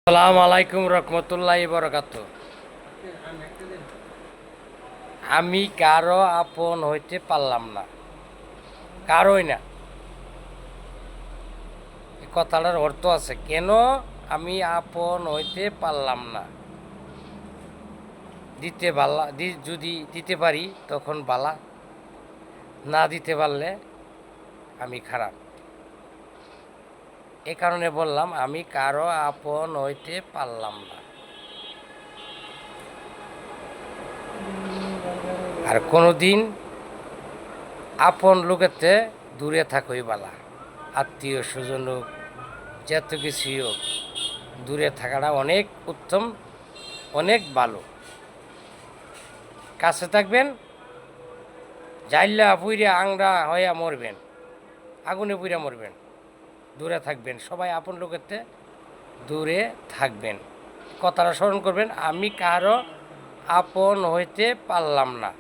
আসসালামু আলাইকুম রহমতুল্লাহি বরকাত। আমি কারো আপন হইতে পারলাম না, কারোই না। এই কথাটার অর্থ আছে, কেন আমি আপন হইতে পারলাম না। দিতে বালা যদি দিতে পারি তখন বালা, না দিতে পারলে আমি খারাপ। এ কারণে বললাম আমি কারো আপন হইতে পারলাম না। আর কোনো দিন আপন লোকেতে দূরে থাকই বালা। আত্মীয় স্বজন হোক, যত কিছুই হোক, দূরে থাকাটা অনেক উত্তম, অনেক ভালো। কাছে থাকবেন, জাইল্লা পুইরা আংরা হইয়া মরবেন, আগুনে পুইরা মরবেন। দূরে থাকবেন, সবাই আপন লোকেতে দূরে থাকবেন। কথাটা স্মরণ করবেন, আমি কারো আপন হইতে পারলাম না।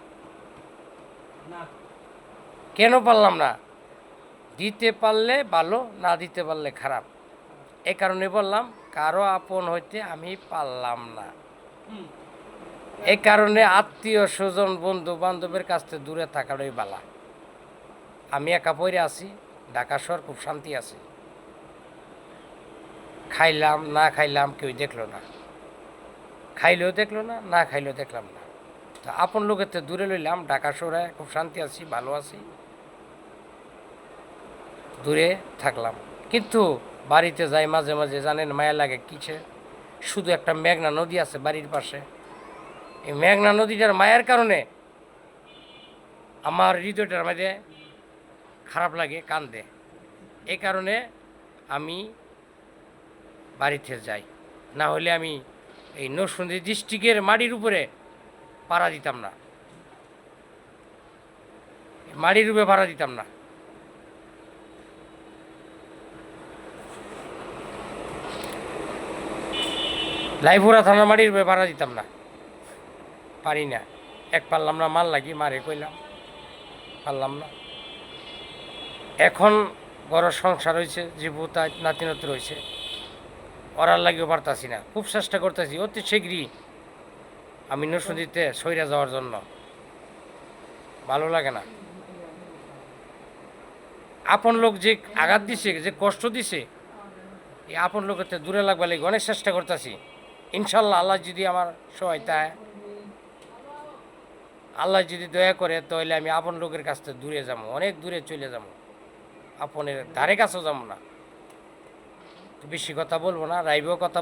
কেন পারলাম না? দিতে পারলে ভালো, না দিতে পারলে খারাপ। এ কারণে বললাম কারো আপন হইতে আমি পারলাম না। এই কারণে আত্মীয় স্বজন বন্ধু বান্ধবের কাছ থেকে দূরে থাকারই বালা। আমি একা পড়ে আছি, ঢাকা শহর খুব শান্তি আছে। খাইলাম না খাইলাম কেউ দেখলো না, খাইলেও দেখলো না, না খাইলেও দেখলাম না। তো আপন লোকের থেকে দূরে লইলাম, ঢাকা শহরে খুব শান্তি আছি, ভালো আছি, দূরে থাকলাম। কিন্তু বাড়িতে যাই মাঝে মাঝে, জানেন মায়া লাগে কিসে? শুধু একটা মেঘনা নদী আছে বাড়ির পাশে, এই মেঘনা নদীটার মায়ের কারণে আমার হৃদয়টার মাঝে খারাপ লাগে, কান্দে। এই কারণে আমি বাড়িতে যাই, না হলে আমি এই নরসিংদী ডিস্ট্রিক্টের মাটির উপরে পাড়া দিতাম না, মাটির উপরে পাড়া দিতাম না। লাইফুরা থানার মাটির উপরে পাড়া দিতাম না, পারি না। এক পারলাম না, মাল লাগি মারে কইলাম, পারলাম না। এখন বড় সংসার হয়েছে, জীবতা নাতিনতি রয়েছে, ওরার লাগিও পারতাছি না। খুব চেষ্টা করতেছি অতি শীঘ্রই আমি নরসিংদীতে সইরা যাওয়ার জন্য। ভালো লাগে না। আপন লোক যে আঘাত দিছে, যে কষ্ট দিছে, এই আপন লোকের থেকে দূরে লাগবার লাগে অনেক চেষ্টা করতেছি। ইনশাল্লাহ আল্লাহ যদি আমার সহায়তা, আল্লাহ যদি দয়া করে, তাহলে আমি আপন লোকের কাছ থেকে দূরে যাবো, অনেক দূরে চলে যাবো, আপনের ধারে কাছেও যাবো না। বেশি কথা বলবো না, রাইবেও কথা